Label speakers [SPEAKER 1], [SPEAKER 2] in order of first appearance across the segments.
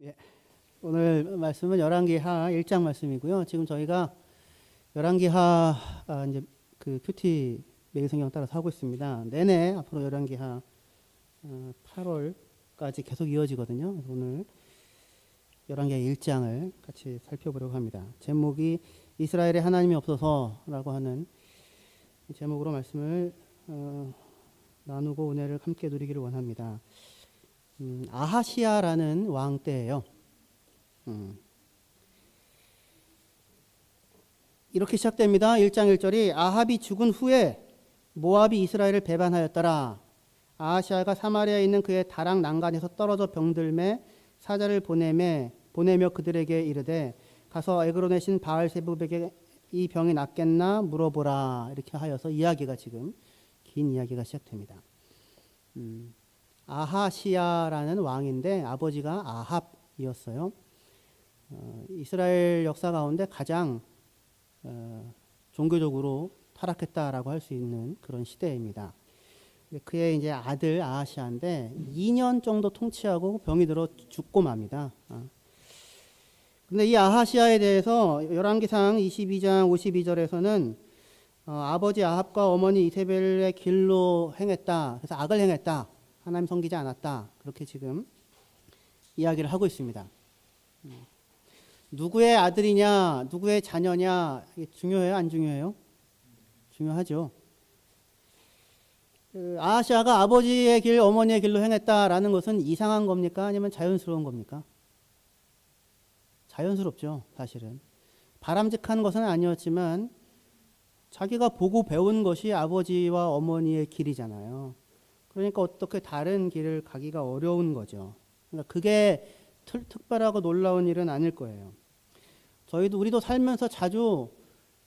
[SPEAKER 1] 예, 오늘 말씀은 열왕기하 1장 말씀이고요. 지금 저희가 열왕기하 이제 그 큐티 매기성경 따라서 하고 있습니다. 내내 앞으로 열왕기하 8월까지 계속 이어지거든요. 그래서 오늘 열왕기하 1장을 같이 살펴보려고 합니다. 제목이 이스라엘의 하나님이 없어서라고 하는 제목으로 말씀을 나누고 은혜를 함께 누리기를 원합니다. 아하시아라는 왕 때예요. 이렇게 시작됩니다. 1장 1절이 아합이 죽은 후에 모압이 이스라엘을 배반하였더라. 아하시아가 사마리아에 있는 그의 다락 난간에서 떨어져 병들매 사자를 보내며 그들에게 이르되 가서 에그론의 신 바알세붑에게 이 병이 낫겠나 물어보라. 이렇게 하여서 이야기가 지금 긴 이야기가 시작됩니다. 아하시아라는 왕인데 아버지가 아합이었어요. 이스라엘 역사 가운데 가장 종교적으로 타락했다라고 할 수 있는 그런 시대입니다. 그의 이제 아들 아하시아인데 2년 정도 통치하고 병이 들어 죽고 맙니다. 근데 이 아하시아에 대해서 열왕기상 22장 52절에서는 아버지 아합과 어머니 이세벨의 길로 행했다. 그래서 악을 행했다. 하나님 섬기지 않았다. 그렇게 지금 이야기를 하고 있습니다. 누구의 아들이냐, 누구의 자녀냐, 이게 중요해요, 안 중요해요? 중요하죠. 아하시아가 아버지의 길, 어머니의 길로 행했다라는 것은 이상한 겁니까? 아니면 자연스러운 겁니까? 자연스럽죠, 사실은. 바람직한 것은 아니었지만 자기가 보고 배운 것이 아버지와 어머니의 길이잖아요. 그러니까 어떻게 다른 길을 가기가 어려운 거죠. 그러니까 그게 특별하고 놀라운 일은 아닐 거예요. 우리도 살면서 자주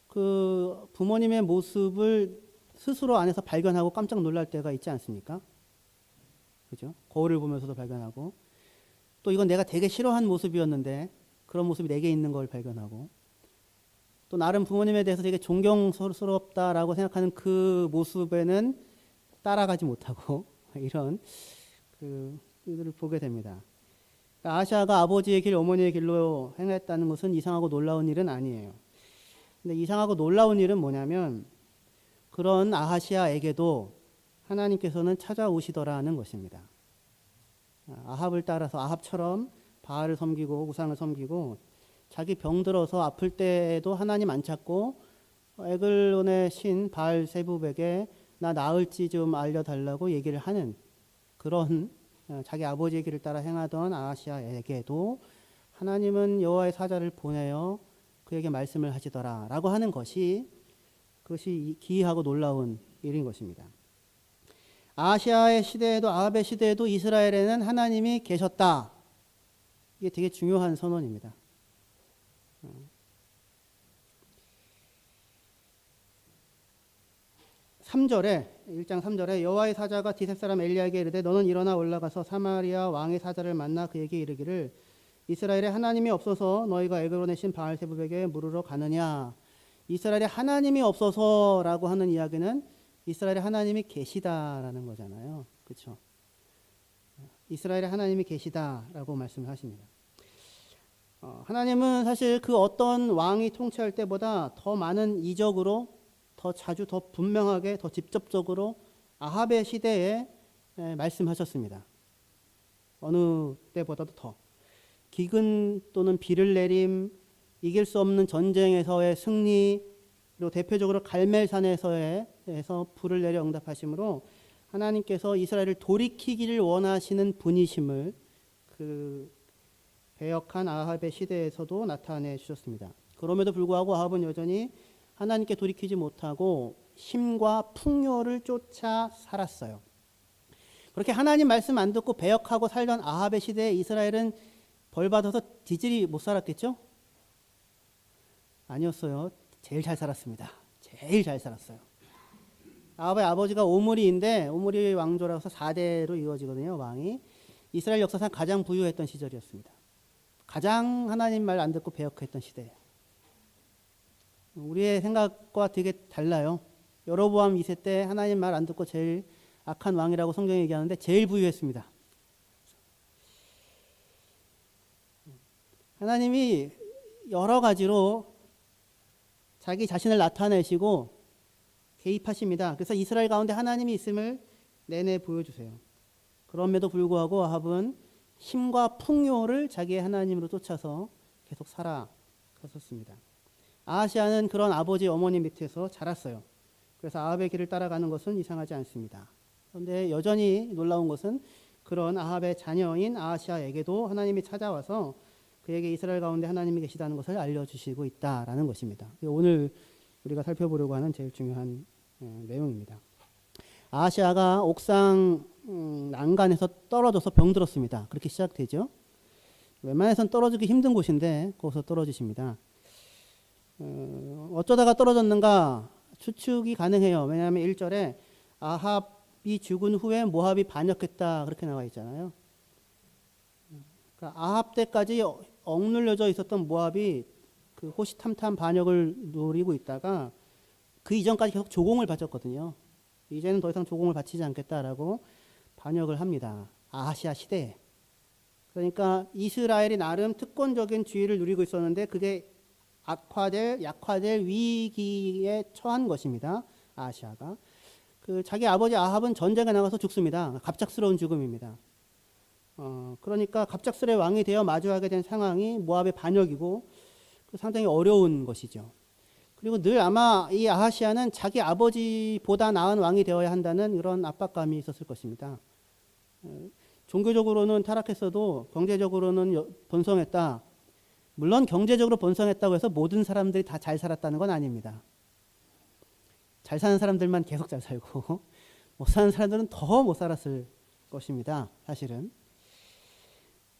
[SPEAKER 1] 그 부모님의 모습을 스스로 안에서 발견하고 깜짝 놀랄 때가 있지 않습니까? 그죠? 거울을 보면서도 발견하고 또 이건 내가 되게 싫어한 모습이었는데 그런 모습이 내게 있는 걸 발견하고 또 나름 부모님에 대해서 되게 존경스럽다라고 생각하는 그 모습에는 따라가지 못하고 이런 그들을 보게 됩니다. 아하시아가 아버지의 길, 어머니의 길로 행했다는 것은 이상하고 놀라운 일은 아니에요. 근데 이상하고 놀라운 일은 뭐냐면 그런 아하시아에게도 하나님께서는 찾아오시더라는 것입니다. 아합을 따라서 아합처럼 바알을 섬기고 우상을 섬기고 자기 병들어서 아플 때에도 하나님 안 찾고 에글론의 신 바알세붑에게 나 나을지 좀 알려달라고 얘기를 하는 그런 자기 아버지의 길을 따라 행하던 아하시아에게도 하나님은 여호와의 사자를 보내어 그에게 말씀을 하시더라 라고 하는 그것이 기이하고 놀라운 일인 것입니다. 아하시아의 시대에도 아합의 시대에도 이스라엘에는 하나님이 계셨다. 이게 되게 중요한 선언입니다. 3절에 1장 3절에 여호와의 사자가 디셉 사람 엘리야에게 이르되 너는 일어나 올라가서 사마리아 왕의 사자를 만나 그에게 이르기를 이스라엘에 하나님이 없어서 너희가 에그론의 신 바알세붑에게 물으러 가느냐. 이스라엘에 하나님이 없어서라고 하는 이야기는 이스라엘에 하나님이 계시다라는 거잖아요. 그렇죠? 이스라엘에 하나님이 계시다라고 말씀을 하십니다. 하나님은 사실 그 어떤 왕이 통치할 때보다 더 많은 이적으로 더 자주 더 분명하게 더 직접적으로 아합의 시대에 말씀하셨습니다. 어느 때보다도 더 기근 또는 비를 내림 이길 수 없는 전쟁에서의 승리 그리고 대표적으로 갈멜산에서 불을 내려 응답하심으로 하나님께서 이스라엘을 돌이키기를 원하시는 분이심을 그 배역한 아합의 시대에서도 나타내 주셨습니다. 그럼에도 불구하고 아합은 여전히 하나님께 돌이키지 못하고 힘과 풍요를 쫓아 살았어요. 그렇게 하나님 말씀 안 듣고 배역하고 살던 아합의 시대에 이스라엘은 벌받아서 지질이 못 살았겠죠? 아니었어요. 제일 잘 살았습니다. 제일 잘 살았어요. 아합의 아버지가 오므리인데 오므리 왕조라서 4대로 이루어지거든요. 왕이 이스라엘 역사상 가장 부유했던 시절이었습니다. 가장 하나님 말 안 듣고 배역했던 시대예요. 우리의 생각과 되게 달라요. 여로보암 2세 때 하나님 말 안 듣고 제일 악한 왕이라고 성경이 얘기하는데 제일 부유했습니다. 하나님이 여러 가지로 자기 자신을 나타내시고 개입하십니다. 그래서 이스라엘 가운데 하나님이 있음을 내내 보여주세요. 그럼에도 불구하고 아합은 힘과 풍요를 자기의 하나님으로 쫓아서 계속 살아갔었습니다. 아하시아는 그런 아버지 어머니 밑에서 자랐어요. 그래서 아합의 길을 따라가는 것은 이상하지 않습니다. 그런데 여전히 놀라운 것은 그런 아합의 자녀인 아하시아에게도 하나님이 찾아와서 그에게 이스라엘 가운데 하나님이 계시다는 것을 알려주시고 있다라는 것입니다. 오늘 우리가 살펴보려고 하는 제일 중요한 내용입니다. 아하시아가 옥상 난간에서 떨어져서 병들었습니다. 그렇게 시작되죠. 웬만해선 떨어지기 힘든 곳인데 거기서 떨어지십니다. 어쩌다가 떨어졌는가 추측이 가능해요. 왜냐하면 1절에 아합이 죽은 후에 모압이 반역했다 그렇게 나와 있잖아요. 그러니까 아합 때까지 억눌려져 있었던 모압이 그 호시탐탐 반역을 노리고 있다가 그 이전까지 계속 조공을 바쳤거든요. 이제는 더 이상 조공을 바치지 않겠다라고 반역을 합니다. 아하시아 시대에. 그러니까 이스라엘이 나름 특권적인 지위를 누리고 있었는데 그게 약화될 위기에 처한 것입니다. 아하시아가. 그 자기 아버지 아합은 전쟁에 나가서 죽습니다. 갑작스러운 죽음입니다. 그러니까 갑작스레 왕이 되어 마주하게 된 상황이 모압의 반역이고 상당히 어려운 것이죠. 그리고 늘 아마 이 아하시아는 자기 아버지보다 나은 왕이 되어야 한다는 이런 압박감이 있었을 것입니다. 종교적으로는 타락했어도 경제적으로는 번성했다. 물론 경제적으로 번성했다고 해서 모든 사람들이 다 잘 살았다는 건 아닙니다. 잘 사는 사람들만 계속 잘 살고 못 사는 사람들은 더 못 살았을 것입니다. 사실은.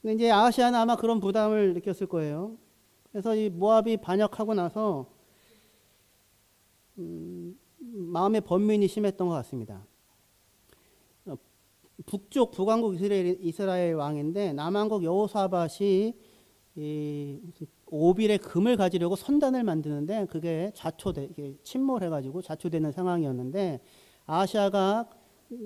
[SPEAKER 1] 근데 이제 아하시아는 아마 그런 부담을 느꼈을 거예요. 그래서 이 모압이 반역하고 나서 마음의 번민이 심했던 것 같습니다. 북쪽 북왕국 이스라엘 왕인데 남왕국 여호사밧이 오빌의 금을 가지려고 선단을 만드는데 그게 침몰해가지고 좌초되는 상황이었는데 아하시아가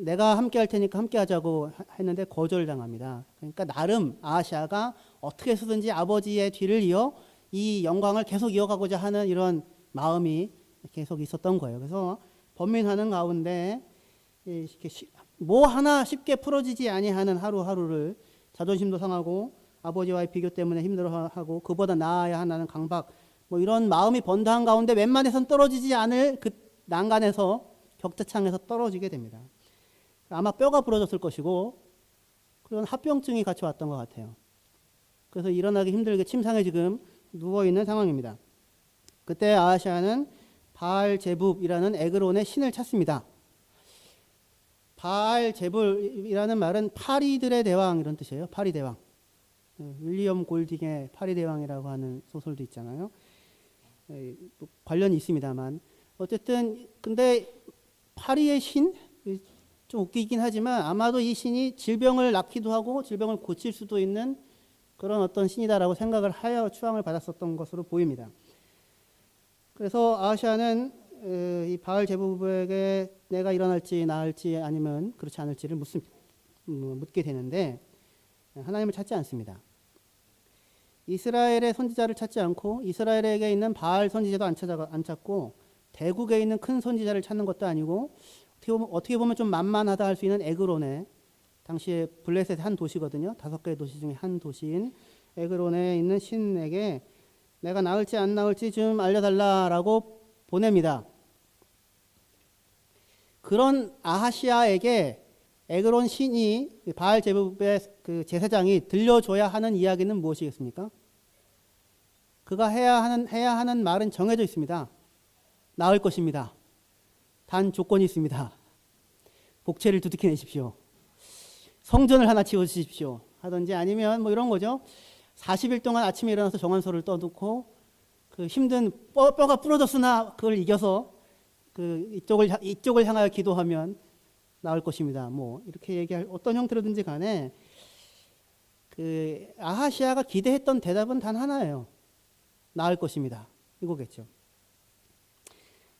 [SPEAKER 1] 내가 함께 할 테니까 함께 하자고 했는데 거절당합니다. 그러니까 나름 아하시아가 어떻게 해서든지 아버지의 뒤를 이어 이 영광을 계속 이어가고자 하는 이런 마음이 계속 있었던 거예요. 그래서 번민하는 가운데 뭐 하나 쉽게 풀어지지 아니하는 하루하루를 자존심도 상하고 아버지와의 비교 때문에 힘들어하고 그보다 나아야 한다는 강박 뭐 이런 마음이 번다한 가운데 웬만해선 떨어지지 않을 그 난간에서 격자창에서 떨어지게 됩니다. 아마 뼈가 부러졌을 것이고 그런 합병증이 같이 왔던 것 같아요. 그래서 일어나기 힘들게 침상에 지금 누워있는 상황입니다. 그때 아하시아는 바알제붑이라는 에그론의 신을 찾습니다. 바알제붑이라는 말은 파리들의 대왕 이런 뜻이에요. 파리 대왕. 윌리엄 골딩의 파리 대왕이라고 하는 소설도 있잖아요. 관련이 있습니다만 어쨌든 근데 파리의 신? 좀 웃기긴 하지만 아마도 이 신이 질병을 낳기도 하고 질병을 고칠 수도 있는 그런 어떤 신이다라고 생각을 하여 추앙을 받았었던 것으로 보입니다. 그래서 아하시아는 이 바알제붑에게 내가 일어날지 나을지 아니면 그렇지 않을지를 묻게 되는데 하나님을 찾지 않습니다. 이스라엘의 선지자를 찾지 않고 이스라엘에게 있는 바알 선지자도 안 찾고 대국에 있는 큰 선지자를 찾는 것도 아니고 어떻게 보면 좀 만만하다 할 수 있는 에그론에 당시에 블레셋의 한 도시거든요. 5개의 도시 중에 한 도시인 에그론에 있는 신에게 내가 나을지 안 나을지 좀 알려달라라고 보냅니다. 그런 아하시아에게 에그론 신이 바알제붑의 그 제사장이 들려줘야 하는 이야기는 무엇이겠습니까? 그가 해야 하는 말은 정해져 있습니다. 나을 것입니다. 단 조건이 있습니다. 복채를 두둑히 내십시오. 성전을 하나 지어주십시오. 하든지 아니면 뭐 이런 거죠. 40일 동안 아침에 일어나서 정한소를 떠놓고 그 힘든 뼈가 부러졌으나 그걸 이겨서 그 이쪽을 향하여 기도하면 나을 것입니다. 뭐 이렇게 얘기할 어떤 형태로든지 간에 그 아하시아가 기대했던 대답은 단 하나예요. 나을 것입니다. 이거겠죠.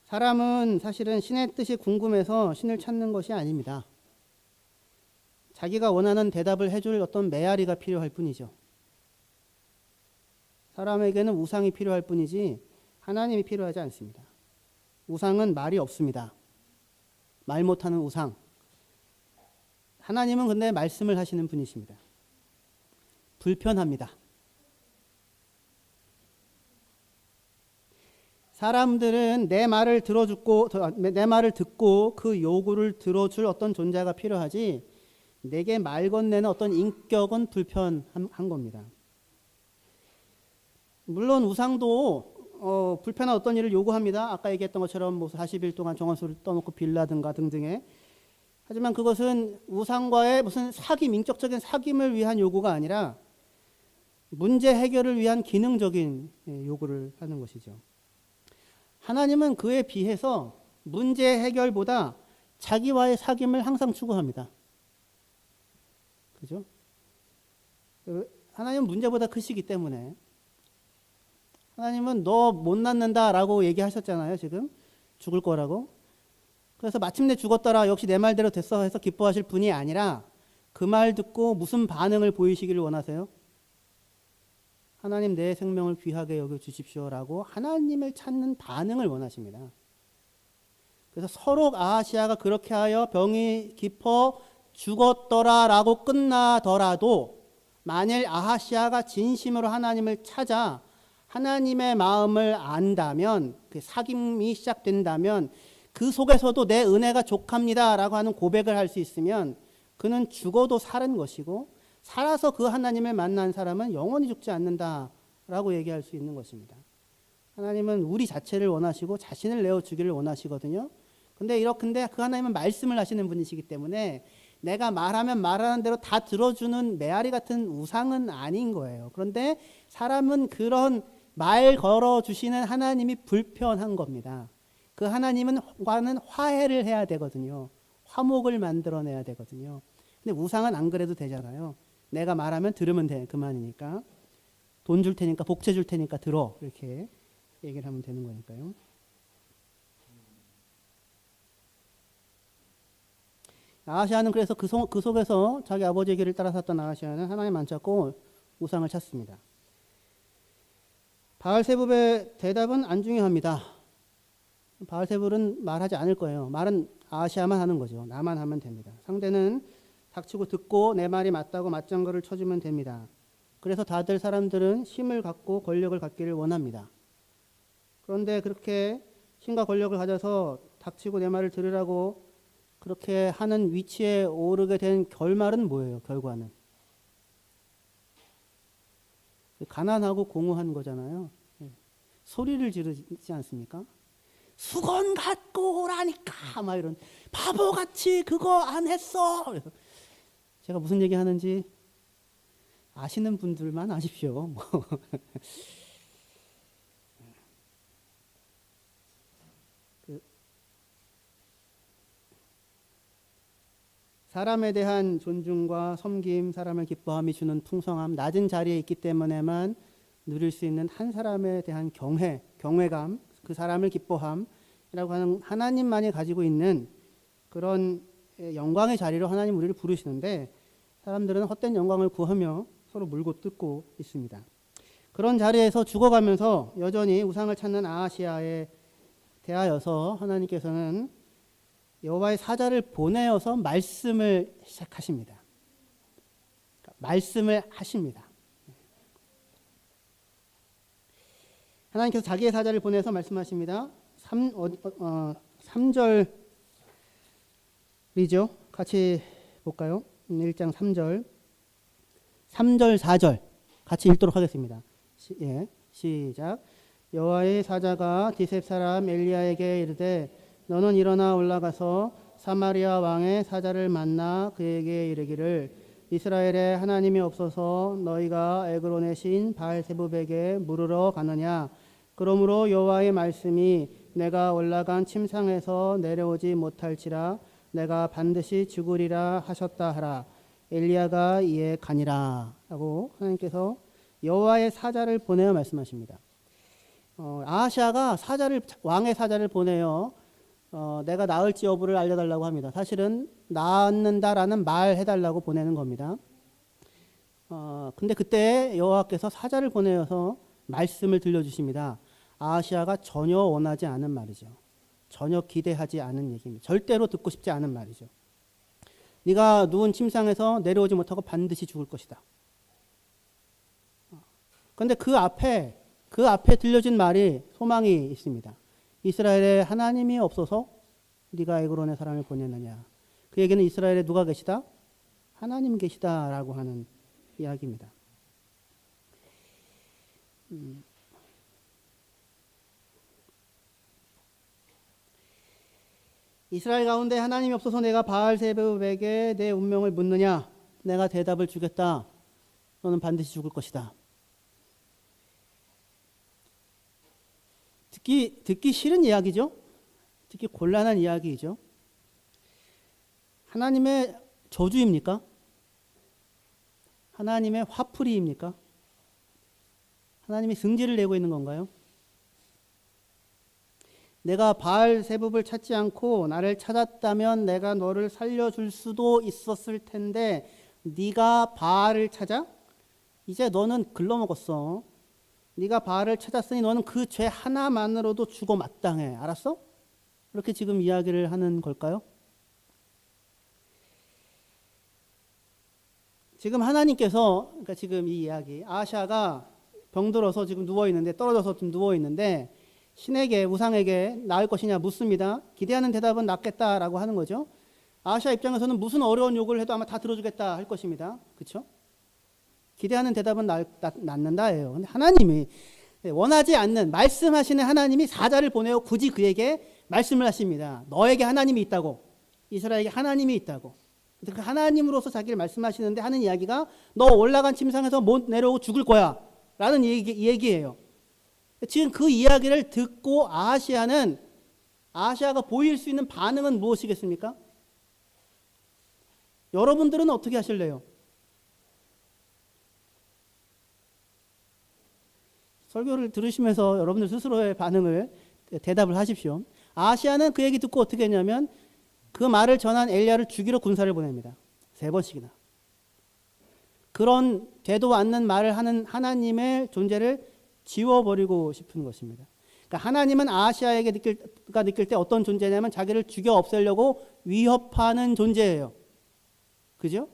[SPEAKER 1] 사람은 사실은 신의 뜻이 궁금해서 신을 찾는 것이 아닙니다. 자기가 원하는 대답을 해줄 어떤 메아리가 필요할 뿐이죠. 사람에게는 우상이 필요할 뿐이지 하나님이 필요하지 않습니다. 우상은 말이 없습니다. 말 못하는 우상. 하나님은 근데 말씀을 하시는 분이십니다. 불편합니다. 사람들은 내 말을 듣고 그 요구를 들어줄 어떤 존재가 필요하지 내게 말 건네는 어떤 인격은 불편한 겁니다. 물론 우상도 불편한 어떤 일을 요구합니다. 아까 얘기했던 것처럼 뭐 40일 동안 정원소를 떠놓고 빌라든가 등등의. 하지만 그것은 우상과의 무슨 인격적인 사귐을 위한 요구가 아니라 문제 해결을 위한 기능적인 요구를 하는 것이죠. 하나님은 그에 비해서 문제 해결보다 자기와의 사귐을 항상 추구합니다. 그죠? 하나님은 문제보다 크시기 때문에 하나님은 너 못 낳는다라고 얘기하셨잖아요. 지금 죽을 거라고. 그래서 마침내 죽었더라 역시 내 말대로 됐어 해서 기뻐하실 분이 아니라 그 말 듣고 무슨 반응을 보이시기를 원하세요? 하나님 내 생명을 귀하게 여겨주십시오라고 하나님을 찾는 반응을 원하십니다. 그래서 서로 아하시아가 그렇게 하여 병이 깊어 죽었더라라고 끝나더라도 만일 아하시아가 진심으로 하나님을 찾아 하나님의 마음을 안다면 그 사귐이 시작된다면 그 속에서도 내 은혜가 족합니다라고 하는 고백을 할 수 있으면 그는 죽어도 사는 것이고 살아서 그 하나님을 만난 사람은 영원히 죽지 않는다라고 얘기할 수 있는 것입니다. 하나님은 우리 자체를 원하시고 자신을 내어주기를 원하시거든요. 근데 그 하나님은 말씀을 하시는 분이시기 때문에 내가 말하면 말하는 대로 다 들어주는 메아리 같은 우상은 아닌 거예요. 그런데 사람은 그런 말 걸어주시는 하나님이 불편한 겁니다. 그 하나님과는 화해를 해야 되거든요. 화목을 만들어내야 되거든요. 근데 우상은 안 그래도 되잖아요. 내가 말하면 들으면 돼. 그만이니까. 돈 줄 테니까 복채 줄 테니까 들어. 이렇게 얘기를 하면 되는 거니까요. 아하시아는 그래서 그 속에서 자기 아버지의 길을 따라 샀던 아하시아는 하나님 안 찾고 우상을 찾습니다. 바알세불의 대답은 안 중요합니다. 바알세불은 말하지 않을 거예요. 말은 아하시아만 하는 거죠. 나만 하면 됩니다. 상대는 닥치고 듣고 내 말이 맞다고 맞장구를 쳐주면 됩니다. 그래서 다들 사람들은 힘을 갖고 권력을 갖기를 원합니다. 그런데 그렇게 힘과 권력을 가져서 닥치고 내 말을 들으라고 그렇게 하는 위치에 오르게 된 결말은 뭐예요? 결과는 가난하고 공허한 거잖아요. 소리를 지르지 않습니까? 수건 갖고 오라니까 막 이런 바보같이 그거 안 했어. 그래서 제가 무슨 얘기 하는지 아시는 분들만 아십시오. 사람에 대한 존중과 섬김, 사람을 기뻐함이 주는 풍성함, 낮은 자리에 있기 때문에만 누릴 수 있는 한 사람에 대한 경외감, 그 사람을 기뻐함이라고 하는 하나님만이 가지고 있는 그런 영광의 자리로 하나님 우리를 부르시는데 사람들은 헛된 영광을 구하며 서로 물고 뜯고 있습니다. 그런 자리에서 죽어가면서 여전히 우상을 찾는 아하시아에 대하여서 하나님께서는 여호와의 사자를 보내어서 말씀을 시작하십니다. 말씀을 하십니다. 하나님께서 자기의 사자를 보내서 말씀하십니다. 3절이죠. 같이 볼까요? 1장 3절. 3절, 4절 같이 읽도록 하겠습니다. 시작. 여호와의 사자가 디셉 사람 엘리야에게 이르되 너는 일어나 올라가서 사마리아 왕의 사자를 만나 그에게 이르기를 이스라엘에 하나님이 없어서 너희가 에그론의 신 바알세불에게 물으러 가느냐. 그러므로 여호와의 말씀이 내가 올라간 침상에서 내려오지 못할지라 내가 반드시 죽으리라 하셨다 하라. 엘리야가 이에 가니라 라고 하나님께서 여호와의 사자를 보내어 말씀하십니다. 아하시아가 왕의 사자를 보내어 내가 낳을지 여부를 알려달라고 합니다. 사실은 낳는다라는 말 해달라고 보내는 겁니다. 근데 그때 여호와께서 사자를 보내어서 말씀을 들려주십니다. 아하시아가 전혀 원하지 않은 말이죠. 전혀 기대하지 않은 얘기입니다. 절대로 듣고 싶지 않은 말이죠. 네가 누운 침상에서 내려오지 못하고 반드시 죽을 것이다. 그런데 그 앞에 들려진 말이 소망이 있습니다. 이스라엘에 하나님이 없어서 네가 에그론에 사람을 보냈느냐. 그 얘기는 이스라엘에 누가 계시다? 하나님 계시다라고 하는 이야기입니다. 이스라엘 가운데 하나님이 없어서 내가 바알세붑에게 내 운명을 묻느냐? 내가 대답을 주겠다. 너는 반드시 죽을 것이다. 듣기 싫은 이야기죠. 듣기 곤란한 이야기이죠. 하나님의 저주입니까? 하나님의 화풀이입니까? 하나님이 승질을 내고 있는 건가요? 내가 바알세붑을 찾지 않고 나를 찾았다면 내가 너를 살려줄 수도 있었을 텐데 네가 바알을 찾아? 이제 너는 글러먹었어. 네가 바알을 찾았으니 너는 그 죄 하나만으로도 죽어 마땅해. 알았어? 이렇게 지금 이야기를 하는 걸까요? 지금 하나님께서, 그러니까 지금 이 이야기, 아하시아가 병들어서 지금 누워있는데, 떨어져서 좀 누워있는데 신에게, 우상에게 나을 것이냐 묻습니다. 기대하는 대답은 낫겠다라고 하는 거죠. 아하시아 입장에서는 무슨 어려운 요구를 해도 아마 다 들어주겠다 할 것입니다. 그렇죠? 기대하는 대답은 낫는다예요. 근데 하나님이 원하지 않는, 말씀하시는 하나님이 사자를 보내어 굳이 그에게 말씀을 하십니다. 너에게 하나님이 있다고, 이스라엘에게 하나님이 있다고. 그 하나님으로서 자기를 말씀하시는데 하는 이야기가 너 올라간 침상에서 못 내려오고 죽을 거야 라는 얘기예요. 지금 그 이야기를 듣고 아하시아가 보일 수 있는 반응은 무엇이겠습니까? 여러분들은 어떻게 하실래요? 설교를 들으시면서 여러분들 스스로의 반응을 대답을 하십시오. 아하시아는 그 얘기 듣고 어떻게 했냐면 그 말을 전한 엘리야를 죽이러 군사를 보냅니다. 3번씩이나. 그런 되도 않는 말을 하는 하나님의 존재를 지워버리고 싶은 것입니다. 그러니까 하나님은 아하시아에게 느낄 때 어떤 존재냐면 자기를 죽여 없애려고 위협하는 존재예요. 그죠?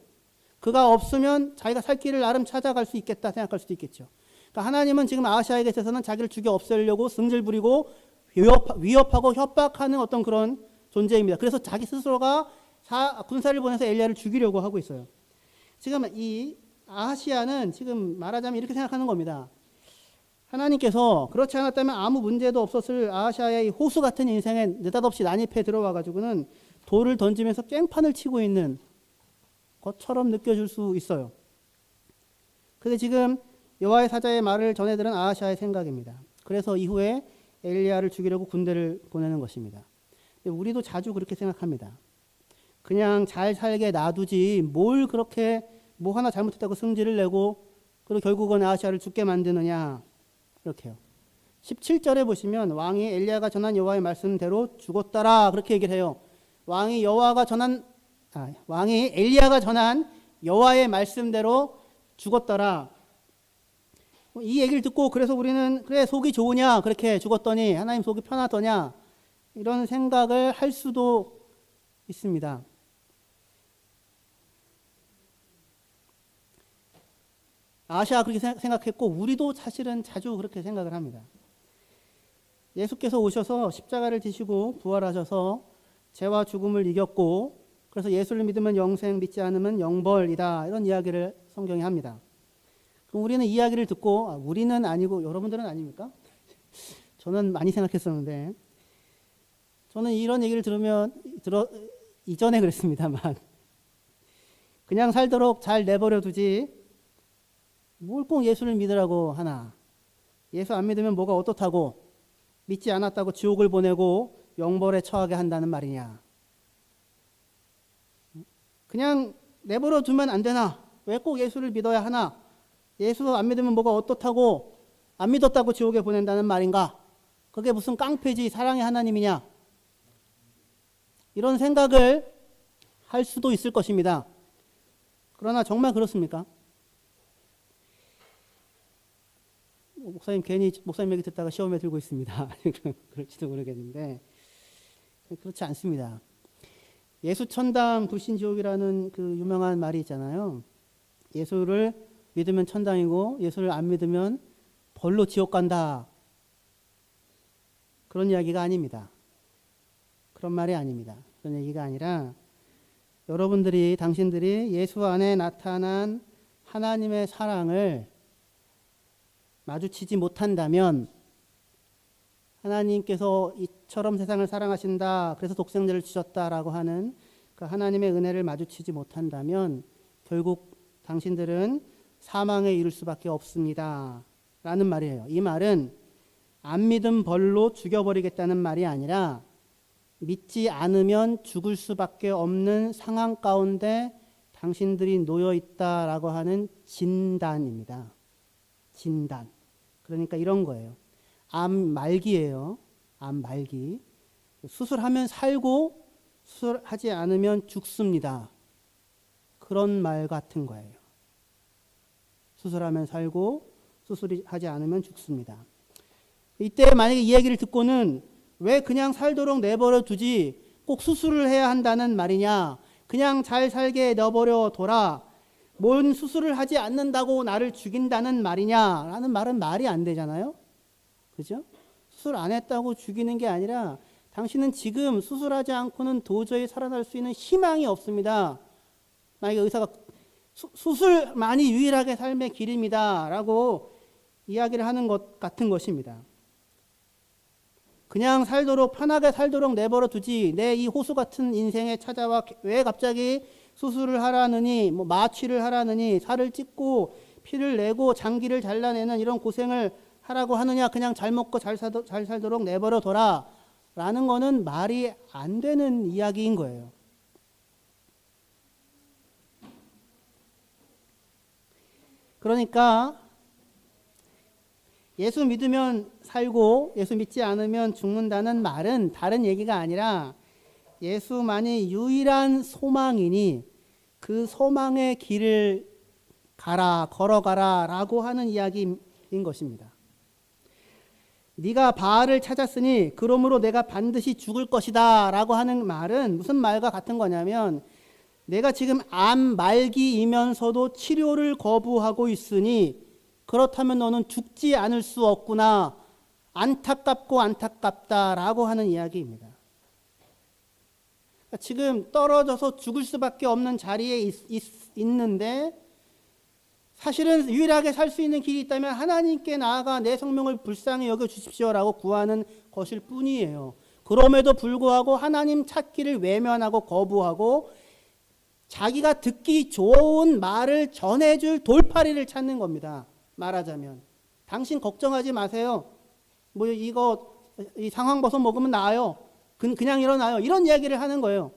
[SPEAKER 1] 그가 없으면 자기가 살 길을 나름 찾아갈 수 있겠다 생각할 수도 있겠죠. 그러니까 하나님은 지금 아하시아에게 있어서는 자기를 죽여 없애려고 승질 부리고 위협하고 협박하는 어떤 그런 존재입니다. 그래서 자기 스스로가 군사를 보내서 엘리야를 죽이려고 하고 있어요. 지금 이 아하시아는 지금 말하자면 이렇게 생각하는 겁니다. 하나님께서 그렇지 않았다면 아무 문제도 없었을 아하시아의 호수 같은 인생에 느닷없이 난입해 들어와 가지고는 돌을 던지면서 깽판을 치고 있는 것처럼 느껴질 수 있어요. 그런데 지금 여호와의 사자의 말을 전해 들은 아하시아의 생각입니다. 그래서 이후에 엘리야를 죽이려고 군대를 보내는 것입니다. 우리도 자주 그렇게 생각합니다. 그냥 잘 살게 놔두지 뭘 그렇게 뭐 하나 잘못했다고 승질을 내고 그리고 결국은 아하시아를 죽게 만드느냐 이렇게요. 17절에 보시면 왕이 엘리야가 전한 여호와의 말씀대로 죽었더라 그렇게 얘기를 해요. 왕이 엘리야가 전한 여호와의 말씀대로 죽었더라. 이 얘기를 듣고 그래서 우리는 그래 속이 좋으냐 그렇게 죽었더니 하나님 속이 편하더냐 이런 생각을 할 수도 있습니다. 아하시아가 그렇게 생각했고 우리도 사실은 자주 그렇게 생각을 합니다. 예수께서 오셔서 십자가를 지시고 부활하셔서 죄와 죽음을 이겼고 그래서 예수를 믿으면 영생, 믿지 않으면 영벌이다 이런 이야기를 성경이 합니다. 그럼 우리는 이 이야기를 듣고 우리는 아니고 여러분들은 아닙니까? 저는 많이 생각했었는데 저는 이런 얘기를 이전에 그랬습니다만 그냥 살도록 잘 내버려 두지 뭘 꼭 예수를 믿으라고 하나. 예수 안 믿으면 뭐가 어떻다고 믿지 않았다고 지옥을 보내고 영벌에 처하게 한다는 말이냐. 그냥 내버려 두면 안 되나? 왜 꼭 예수를 믿어야 하나? 예수 안 믿으면 뭐가 어떻다고 안 믿었다고 지옥에 보낸다는 말인가? 그게 무슨 깡패지 사랑의 하나님이냐? 이런 생각을 할 수도 있을 것입니다. 그러나 정말 그렇습니까? 목사님 괜히 목사님 얘기 듣다가 시험에 들고 있습니다. 그럴지도 모르겠는데 그렇지 않습니다. 예수 천당 불신 지옥이라는 그 유명한 말이 있잖아요. 예수를 믿으면 천당이고 예수를 안 믿으면 벌로 지옥 간다. 그런 이야기가 아닙니다. 그런 말이 아닙니다. 그런 얘기가 아니라 여러분들이 당신들이 예수 안에 나타난 하나님의 사랑을 마주치지 못한다면 하나님께서 이처럼 세상을 사랑하신다. 그래서 독생자를 주셨다라고 하는 그 하나님의 은혜를 마주치지 못한다면 결국 당신들은 사망에 이를 수밖에 없습니다. 라는 말이에요. 이 말은 안 믿음 벌로 죽여버리겠다는 말이 아니라 믿지 않으면 죽을 수밖에 없는 상황 가운데 당신들이 놓여 있다라고 하는 진단입니다. 진단. 그러니까 이런 거예요. 암 말기예요. 암 말기. 수술하면 살고 수술하지 않으면 죽습니다. 그런 말 같은 거예요. 수술하면 살고 수술하지 않으면 죽습니다. 이때 만약에 이 얘기를 듣고는 왜 그냥 살도록 내버려 두지 꼭 수술을 해야 한다는 말이냐, 그냥 잘 살게 내버려 둬라, 뭔 수술을 하지 않는다고 나를 죽인다는 말이냐라는 말은 말이 안 되잖아요. 그죠? 수술 안 했다고 죽이는 게 아니라 당신은 지금 수술하지 않고는 도저히 살아날 수 있는 희망이 없습니다. 만약에 의사가 수술만이 유일하게 삶의 길입니다 라고 이야기를 하는 것 같은 것입니다. 그냥 살도록 편하게 살도록 내버려 두지 내 이 호수 같은 인생에 찾아와 왜 갑자기 수술을 하라느니 뭐 마취를 하라느니 살을 찢고 피를 내고 장기를 잘라내는 이런 고생을 하라고 하느냐, 그냥 잘 먹고 잘 살도록 내버려 둬라 라는 거는 말이 안 되는 이야기인 거예요. 그러니까 예수 믿으면 살고 예수 믿지 않으면 죽는다는 말은 다른 얘기가 아니라 예수만이 유일한 소망이니 그 소망의 길을 걸어가라 라고 하는 이야기인 것입니다. 네가 바알을 찾았으니 그러므로 내가 반드시 죽을 것이다 라고 하는 말은 무슨 말과 같은 거냐면, 내가 지금 암 말기이면서도 치료를 거부하고 있으니 그렇다면 너는 죽지 않을 수 없구나, 안타깝고 안타깝다라고 하는 이야기입니다. 지금 떨어져서 죽을 수밖에 없는 자리에 있는데 사실은 유일하게 살 수 있는 길이 있다면 하나님께 나아가 내 생명을 불쌍히 여겨주십시오라고 구하는 것일 뿐이에요. 그럼에도 불구하고 하나님 찾기를 외면하고 거부하고 자기가 듣기 좋은 말을 전해줄 돌팔이를 찾는 겁니다. 말하자면 당신 걱정하지 마세요. 뭐 이 상황버섯 먹으면 나아요. 그냥 일어나요. 이런 이야기를 하는 거예요.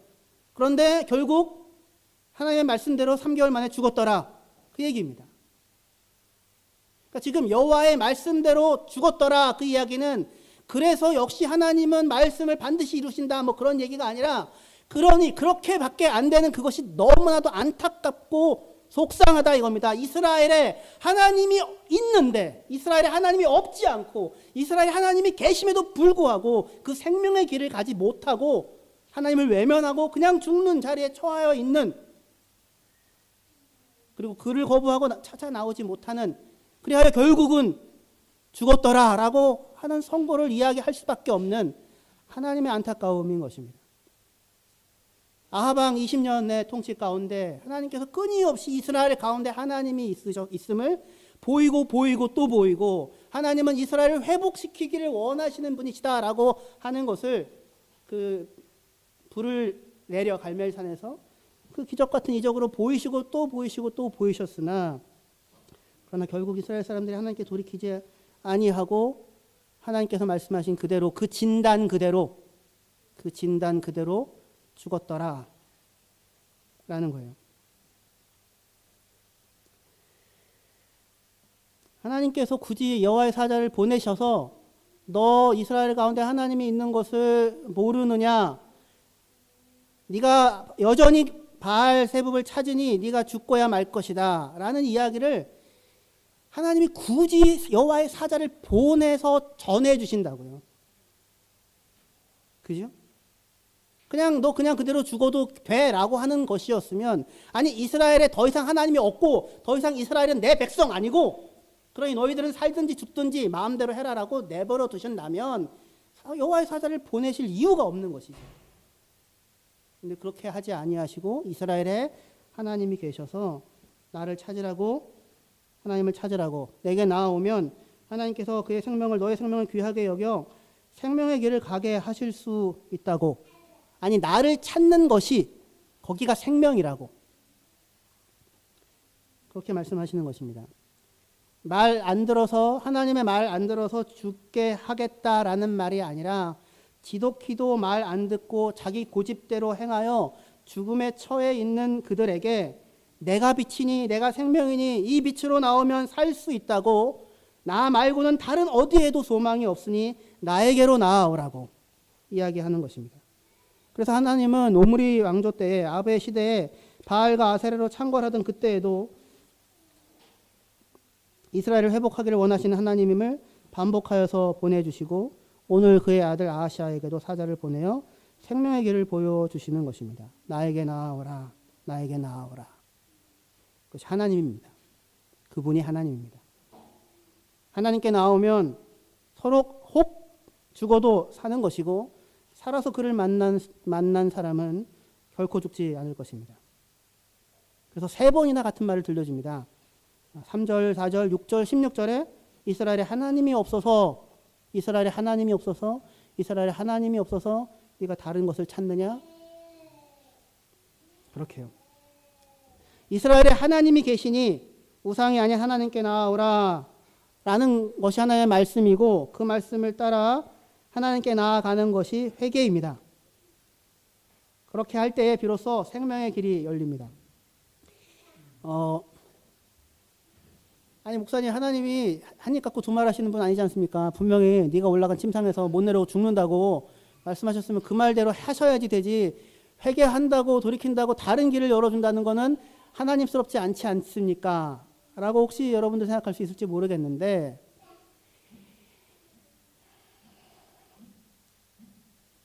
[SPEAKER 1] 그런데 결국 하나님의 말씀대로 3개월 만에 죽었더라. 그 얘기입니다. 그러니까 지금 여호와의 말씀대로 죽었더라. 그 이야기는 그래서 역시 하나님은 말씀을 반드시 이루신다. 뭐 그런 얘기가 아니라, 그러니 그렇게밖에 안 되는 그것이 너무나도 안타깝고 속상하다 이겁니다. 이스라엘에 하나님이 있는데, 이스라엘에 하나님이 없지 않고, 이스라엘에 하나님이 계심에도 불구하고 그 생명의 길을 가지 못하고 하나님을 외면하고 그냥 죽는 자리에 처하여 있는, 그리고 그를 거부하고 찾아 나오지 못하는, 그리하여 결국은 죽었더라 라고 하는 선고를 이야기할 수밖에 없는 하나님의 안타까움인 것입니다. 아하방 20년의 통치 가운데 하나님께서 끊임없이 이스라엘 가운데 하나님이 있음을 보이고 또 보이고, 하나님은 이스라엘을 회복시키기를 원하시는 분이시다라고 하는 것을 그 불을 내려 갈멜산에서 그 기적 같은 이적으로 보이시고 또 보이셨으나, 그러나 결국 이스라엘 사람들이 하나님께 돌이키지 아니하고 하나님께서 말씀하신 그대로 그 진단 그대로 죽었더라 라는 거예요. 하나님께서 굳이 여호와의 사자를 보내셔서 너 이스라엘 가운데 하나님이 있는 것을 모르느냐, 네가 여전히 바알 세붑을 찾으니 네가 죽고야 말 것이다 라는 이야기를 하나님이 굳이 여호와의 사자를 보내서 전해 주신다고요. 그죠? 그냥 너 그냥 그대로 죽어도 돼라고 하는 것이었으면, 아니 이스라엘에 더 이상 하나님이 없고 더 이상 이스라엘은 내 백성 아니고 그러니 너희들은 살든지 죽든지 마음대로 해라라고 내버려 두신다면 여호와의 사자를 보내실 이유가 없는 것이죠. 근데 그렇게 하지 아니하시고 이스라엘에 하나님이 계셔서 나를 찾으라고, 하나님을 찾으라고, 내게 나아오면 하나님께서 그의 생명을, 너의 생명을 귀하게 여겨 생명의 길을 가게 하실 수 있다고. 아니 나를 찾는 것이 거기가 생명이라고 그렇게 말씀하시는 것입니다. 말 안 들어서, 하나님의 말 안 들어서 죽게 하겠다라는 말이 아니라 지독히도 말 안 듣고 자기 고집대로 행하여 죽음에 처해 있는 그들에게 내가 빛이니 내가 생명이니 이 빛으로 나오면 살 수 있다고, 나 말고는 다른 어디에도 소망이 없으니 나에게로 나아오라고 이야기하는 것입니다. 그래서 하나님은 오므리 왕조 때에, 아베 시대에 바알과 아세라로 창궐하던 그때에도 이스라엘을 회복하기를 원하시는 하나님임을 반복하여서 보내주시고 오늘 그의 아들 아하시아에게도 사자를 보내어 생명의 길을 보여주시는 것입니다. 나에게 나아오라, 나에게 나아오라. 그것이 하나님입니다. 그분이 하나님입니다. 하나님께 나오면 서로 혹 죽어도 사는 것이고 살아서 그를 만난 사람은 결코 죽지 않을 것입니다. 그래서 3번이나 같은 말을 들려줍니다. 3절, 4절, 6절, 16절에 이스라엘에 하나님이 없어서, 이스라엘에 하나님이 없어서, 이스라엘에 하나님이 없어서 네가 다른 것을 찾느냐? 그렇게요. 이스라엘에 하나님이 계시니 우상이 아닌 하나님께 나아오라 라는 것이 하나의 말씀이고, 그 말씀을 따라 하나님께 나아가는 것이 회개입니다. 그렇게 할 때에 비로소 생명의 길이 열립니다. 아니 목사님, 하나님이 한 입 갖고 두 말 하시는 분 아니지 않습니까? 분명히 네가 올라간 침상에서 못 내려오고 죽는다고 말씀하셨으면 그 말대로 하셔야지 되지, 회개한다고 돌이킨다고 다른 길을 열어준다는 것은 하나님스럽지 않지 않습니까? 라고 혹시 여러분들 생각할 수 있을지 모르겠는데,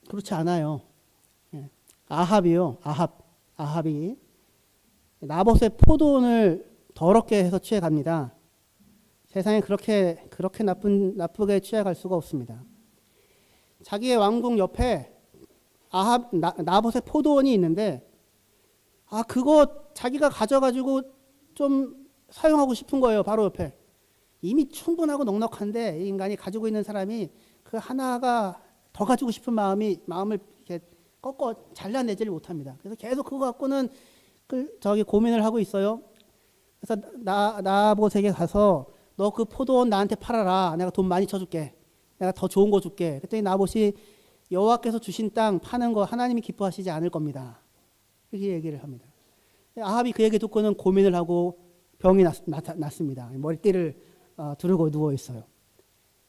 [SPEAKER 1] 그렇지 않아요. 아합이요. 아합이 나봇의 포도원을 더럽게 해서 취해갑니다. 세상에 그렇게 나쁘게 취해갈 수가 없습니다. 자기의 왕궁 옆에 나봇의 포도원이 있는데, 그거 자기가 가져가지고 좀 사용하고 싶은 거예요. 바로 옆에. 이미 충분하고 넉넉한데 이 인간이 가지고 있는 사람이 그 하나가 더 가지고 싶은 마음을 이렇게 꺾어 잘라내지를 못합니다. 그래서 계속 그거 갖고는 고민을 하고 있어요. 그래서 나봇에게 가서 너 그 포도원 나한테 팔아라. 내가 돈 많이 쳐줄게. 내가 더 좋은 거 줄게. 그랬더니 나봇이 여호와께서 주신 땅 파는 거 하나님이 기뻐하시지 않을 겁니다. 그렇게 얘기를 합니다. 아합이 그 얘기 듣고는 고민을 하고 병이 났습니다. 머리띠를 두르고 누워 있어요.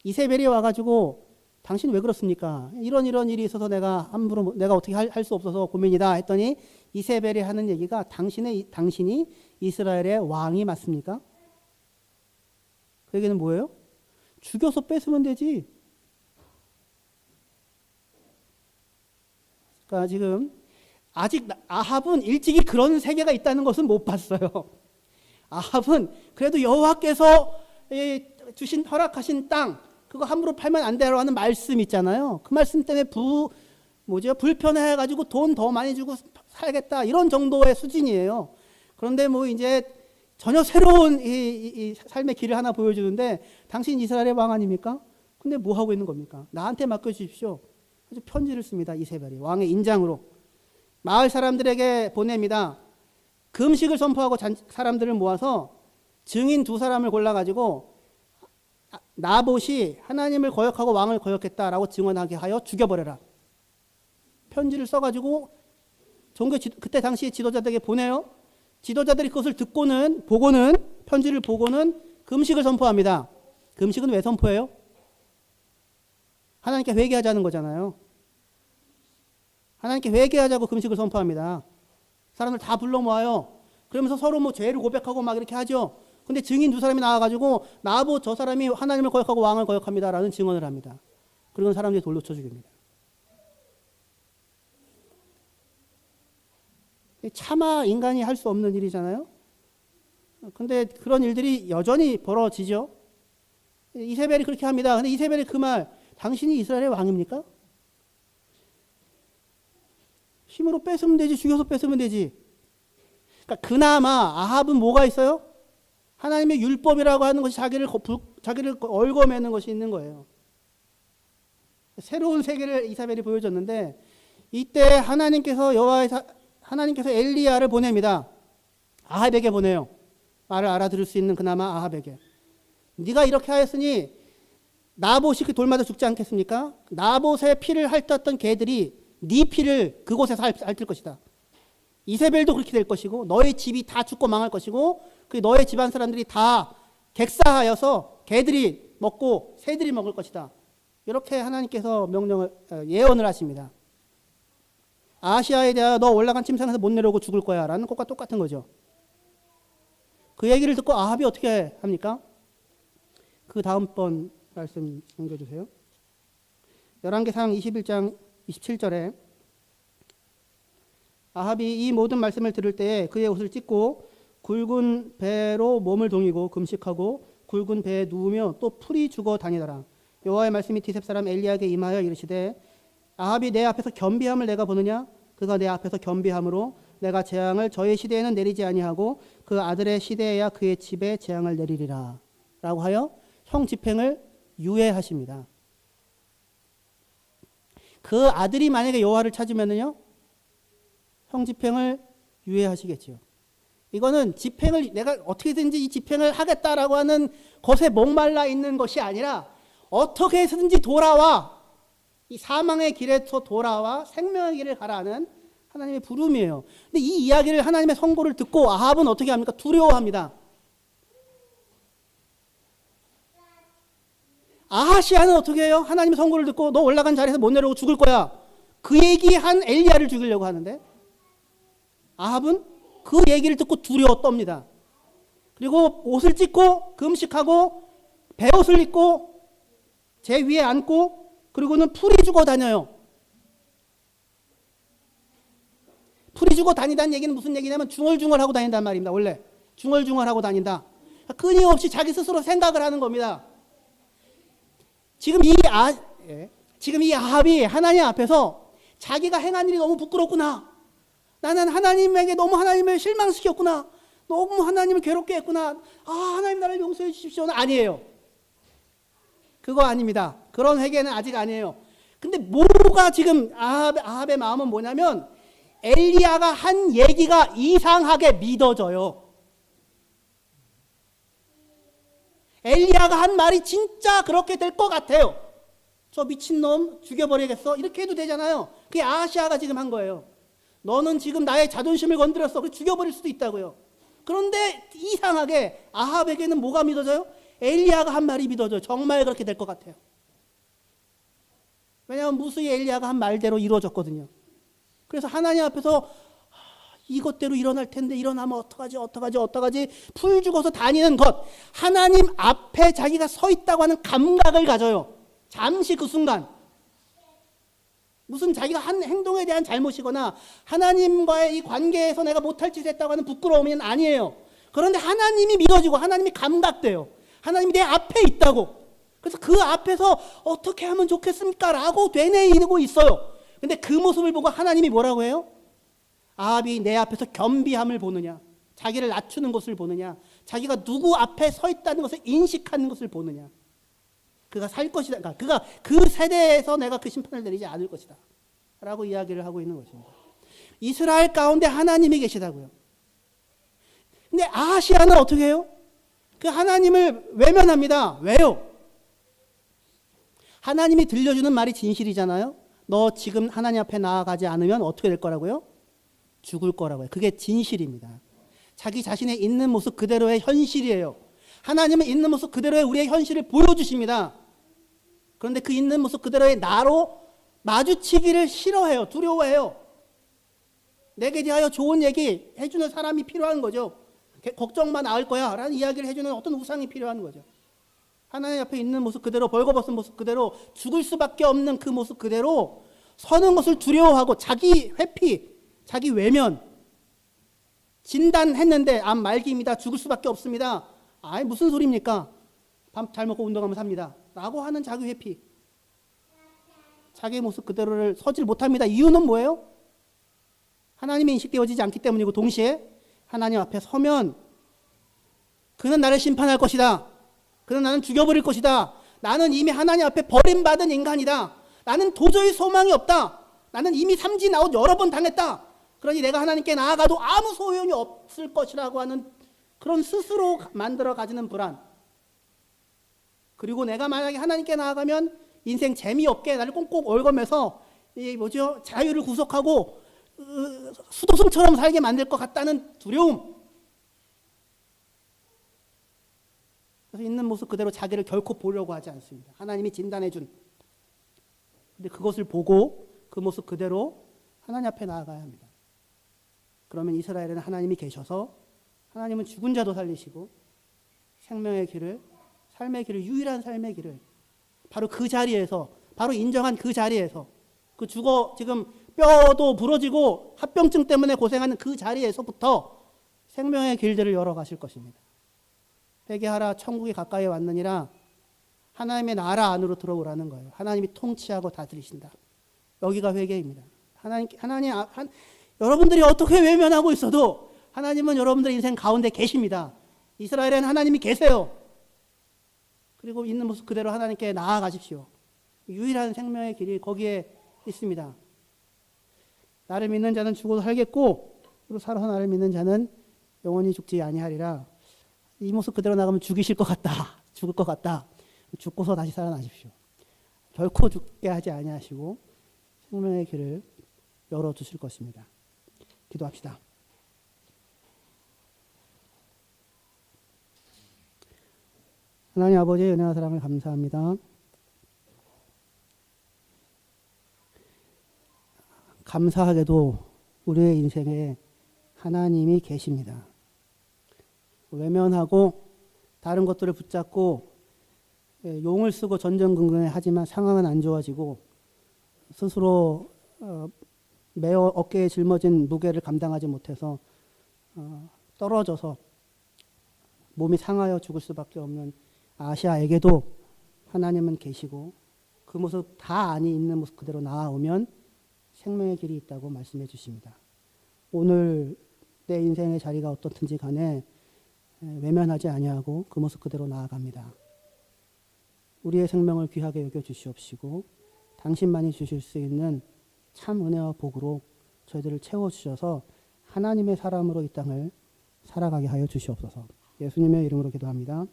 [SPEAKER 1] 이세벨이 와가지고 당신 왜 그렇습니까? 이런 일이 있어서 내가 어떻게 할 수 없어서 고민이다 했더니, 이세벨이 하는 얘기가 당신이 이스라엘의 왕이 맞습니까? 그 얘기는 뭐예요? 죽여서 뺏으면 되지. 그러니까 지금 아직 아합은 일찍이 그런 세계가 있다는 것은 못 봤어요. 아합은 그래도 여호와께서 허락하신 땅, 그거 함부로 팔면 안 되라고 하는 말씀 있잖아요. 그 말씀 때문에 불편해가지고 돈 더 많이 주고 살겠다, 이런 정도의 수준이에요. 그런데 이제 전혀 새로운 이 삶의 길을 하나 보여주는데, 당신 이스라엘의 왕 아닙니까? 근데 뭐 하고 있는 겁니까? 나한테 맡겨주십시오. 그래서 편지를 씁니다. 이세벨이 왕의 인장으로 마을 사람들에게 보냅니다. 금식을 선포하고 사람들을 모아서 증인 2사람을 골라가지고 나봇이 하나님을 거역하고 왕을 거역했다라고 증언하게 하여 죽여버려라. 편지를 써가지고 그때 당시 지도자들에게 보내요. 지도자들이 그것을 보고는 편지를 보고는 금식을 선포합니다. 금식은 왜 선포해요? 하나님께 회개하자는 거잖아요. 하나님께 회개하자고 금식을 선포합니다. 사람들 다 불러 모아요. 그러면서 서로 죄를 고백하고 막 이렇게 하죠. 근데 증인 두 사람이 나와가지고 나보 저 사람이 하나님을 거역하고 왕을 거역합니다라는 증언을 합니다. 그리고 사람들이 돌로 쳐 죽입니다. 차마 인간이 할 수 없는 일이잖아요. 근데 그런 일들이 여전히 벌어지죠. 이세벨이 그렇게 합니다. 근데 이세벨이 그 말, 당신이 이스라엘의 왕입니까? 힘으로 뺏으면 되지, 죽여서 뺏으면 되지. 그러니까 그나마 아합은 뭐가 있어요? 하나님의 율법이라고 하는 것이 자기를 얽어매는 것이 있는 거예요. 새로운 세계를 이사벨이 보여줬는데, 이때 하나님께서 엘리야를 보냅니다. 아합에게 보내요. 말을 알아들을 수 있는 그나마 아합에게. 네가 이렇게 하였으니 나봇이 그 돌마다 죽지 않겠습니까? 나봇의 피를 핥았던 개들이 네 피를 그곳에서 핥을 것이다. 이세벨도 그렇게 될 것이고 너의 집이 다 죽고 망할 것이고 그 너의 집안 사람들이 다 객사하여서 개들이 먹고 새들이 먹을 것이다. 이렇게 하나님께서 예언을 하십니다. 아시아에 대하여 너 올라간 침상에서 못 내려오고 죽을 거야 라는 것과 똑같은 거죠. 그 얘기를 듣고 아합이 어떻게 합니까? 그 다음번 말씀 넘겨주세요. 열왕기상 21장 27절에 아합이 이 모든 말씀을 들을 때에 그의 옷을 찢고 굵은 배로 몸을 동이고 금식하고 굵은 배에 누우며 또 풀이 죽어 다니더라. 여호와의 말씀이 디셉 사람 엘리야에게 임하여 이르시되 아합이 내 앞에서 겸비함을 내가 보느냐? 그가 내 앞에서 겸비함으로 내가 재앙을 저의 시대에는 내리지 아니하고 그 아들의 시대에야 그의 집에 재앙을 내리리라 라고 하여 형 집행을 유예하십니다. 그 아들이 만약에 여호와를 찾으면은요 형 집행을 유예하시겠죠. 이거는 집행을 내가 어떻게든지 이 집행을 하겠다라고 하는 것에 목말라 있는 것이 아니라 어떻게 해서든지 돌아와 이 사망의 길에서 돌아와 생명의 길을 가라는 하나님의 부름이에요. 근데 이 이야기를 하나님의 선고를 듣고 아합은 어떻게 합니까? 두려워합니다. 아하시아는 어떻게 해요? 하나님의 선고를 듣고 너 올라간 자리에서 못 내려오고 죽을 거야. 그 얘기한 엘리야를 죽이려고 하는데 아합은 그 얘기를 듣고 두려워 떱니다. 그리고 옷을 찢고 금식하고 베옷을 입고 제 위에 앉고 그리고는 풀이 죽어 다녀요. 풀이 죽어 다니다는 얘기는 무슨 얘기냐면 중얼중얼하고 다닌단 말입니다. 원래 중얼중얼하고 다닌다. 끊임없이 자기 스스로 생각을 하는 겁니다. 지금 이 아합이 하나님 앞에서 자기가 행한 일이 너무 부끄럽구나. 나는 하나님에게 너무 하나님을 실망시켰구나. 너무 하나님을 괴롭게 했구나. 아, 하나님 나를 용서해 주십시오는 아니에요. 그거 아닙니다. 그런 회개는 아직 아니에요. 근데 뭐가 지금 아합의 마음은 뭐냐면 엘리야가 한 얘기가 이상하게 믿어져요. 엘리야가 한 말이 진짜 그렇게 될 것 같아요. 저 미친놈 죽여버리겠어? 이렇게 해도 되잖아요. 그게 아하시아가 지금 한 거예요. 너는 지금 나의 자존심을 건드렸어. 그래서 죽여버릴 수도 있다고요. 그런데 이상하게 아합에게는 뭐가 믿어져요? 엘리야가 한 말이 믿어져요. 정말 그렇게 될 것 같아요. 왜냐하면 무수히 엘리야가 한 말대로 이루어졌거든요. 그래서 하나님 앞에서 이것대로 일어날 텐데 일어나면 어떡하지 풀 죽어서 다니는 것, 하나님 앞에 자기가 서 있다고 하는 감각을 가져요. 잠시 그 순간 무슨 자기가 한 행동에 대한 잘못이거나 하나님과의 이 관계에서 내가 못할 짓을 했다고 하는 부끄러움은 아니에요. 그런데 하나님이 믿어지고 하나님이 감각돼요. 하나님이 내 앞에 있다고. 그래서 그 앞에서 어떻게 하면 좋겠습니까? 라고 되뇌이고 있어요. 근데 그 모습을 보고 하나님이 뭐라고 해요? 아합이 내 앞에서 겸비함을 보느냐, 자기를 낮추는 것을 보느냐, 자기가 누구 앞에 서 있다는 것을 인식하는 것을 보느냐. 그가 살 것이다. 그러니까 그가 그 세대에서 내가 그 심판을 내리지 않을 것이다. 라고 이야기를 하고 있는 것입니다. 이스라엘 가운데 하나님이 계시다고요. 근데 아하시아는 어떻게 해요? 그 하나님을 외면합니다. 왜요? 하나님이 들려주는 말이 진실이잖아요. 너 지금 하나님 앞에 나아가지 않으면 어떻게 될 거라고요? 죽을 거라고요. 그게 진실입니다. 자기 자신의 있는 모습 그대로의 현실이에요. 하나님은 있는 모습 그대로의 우리의 현실을 보여주십니다. 그런데 그 있는 모습 그대로의 나로 마주치기를 싫어해요. 두려워해요. 내게 대하여 좋은 얘기 해주는 사람이 필요한 거죠. 걱정만 나을 거야 라는 이야기를 해주는 어떤 우상이 필요한 거죠. 하나님 앞에 있는 모습 그대로, 벌거벗은 모습 그대로, 죽을 수밖에 없는 그 모습 그대로 서는 것을 두려워하고 자기 회피, 자기 외면, 진단했는데 암 말기입니다. 죽을 수밖에 없습니다. 아이 무슨 소리입니까? 밥 잘 먹고 운동하면 삽니다. 라고 하는 자기 회피. 자기의 모습 그대로를 서질 못합니다. 이유는 뭐예요? 하나님이 인식되어지지 않기 때문이고, 동시에 하나님 앞에 서면 그는 나를 심판할 것이다. 그는 나는 죽여버릴 것이다. 나는 이미 하나님 앞에 버림받은 인간이다. 나는 도저히 소망이 없다. 나는 이미 삼진 아웃 여러 번 당했다. 그러니 내가 하나님께 나아가도 아무 소용이 없을 것이라고 하는 그런 스스로 만들어 가지는 불안. 그리고 내가 만약에 하나님께 나아가면 인생 재미없게 나를 꽁꽁 얽어매서 자유를 구속하고 수도승처럼 살게 만들 것 같다는 두려움. 그래서 있는 모습 그대로 자기를 결코 보려고 하지 않습니다. 하나님이 진단해 준. 근데 그것을 보고 그 모습 그대로 하나님 앞에 나아가야 합니다. 그러면 이스라엘에는 하나님이 계셔서 하나님은 죽은 자도 살리시고 생명의 길을, 삶의 길을, 유일한 삶의 길을 바로 그 자리에서, 바로 인정한 그 자리에서, 그 지금 뼈도 부러지고 합병증 때문에 고생하는 그 자리에서부터 생명의 길들을 열어가실 것입니다. 회개하라, 천국이 가까이 왔느니라. 하나님의 나라 안으로 들어오라는 거예요. 하나님이 통치하고 다스리신다. 여기가 회개입니다. 여러분들이 어떻게 외면하고 있어도 하나님은 여러분들 인생 가운데 계십니다. 이스라엘에는 하나님이 계세요. 그리고 있는 모습 그대로 하나님께 나아가십시오. 유일한 생명의 길이 거기에 있습니다. 나를 믿는 자는 죽어도 살겠고, 그리고 살아서 나를 믿는 자는 영원히 죽지 아니하리라. 이 모습 그대로 나가면 죽이실 것 같다. 죽을 것 같다. 죽고서 다시 살아나십시오. 결코 죽게 하지 아니하시고 생명의 길을 열어주실 것입니다. 기도합시다. 하나님 아버지의 은혜와 사랑을 감사합니다. 감사하게도 우리의 인생에 하나님이 계십니다. 외면하고 다른 것들을 붙잡고 용을 쓰고 전전긍긍해 하지만 상황은 안 좋아지고 스스로 매어 어깨에 짊어진 무게를 감당하지 못해서 떨어져서 몸이 상하여 죽을 수밖에 없는 아시아에게도 하나님은 계시고 그 모습 다 안이 있는 모습 그대로 나아오면 생명의 길이 있다고 말씀해 주십니다. 오늘 내 인생의 자리가 어떻든지 간에 외면하지 아니하고 그 모습 그대로 나아갑니다. 우리의 생명을 귀하게 여겨 주시옵시고 당신만이 주실 수 있는 참 은혜와 복으로 저희들을 채워주셔서 하나님의 사람으로 이 땅을 살아가게 하여 주시옵소서. 예수님의 이름으로 기도합니다.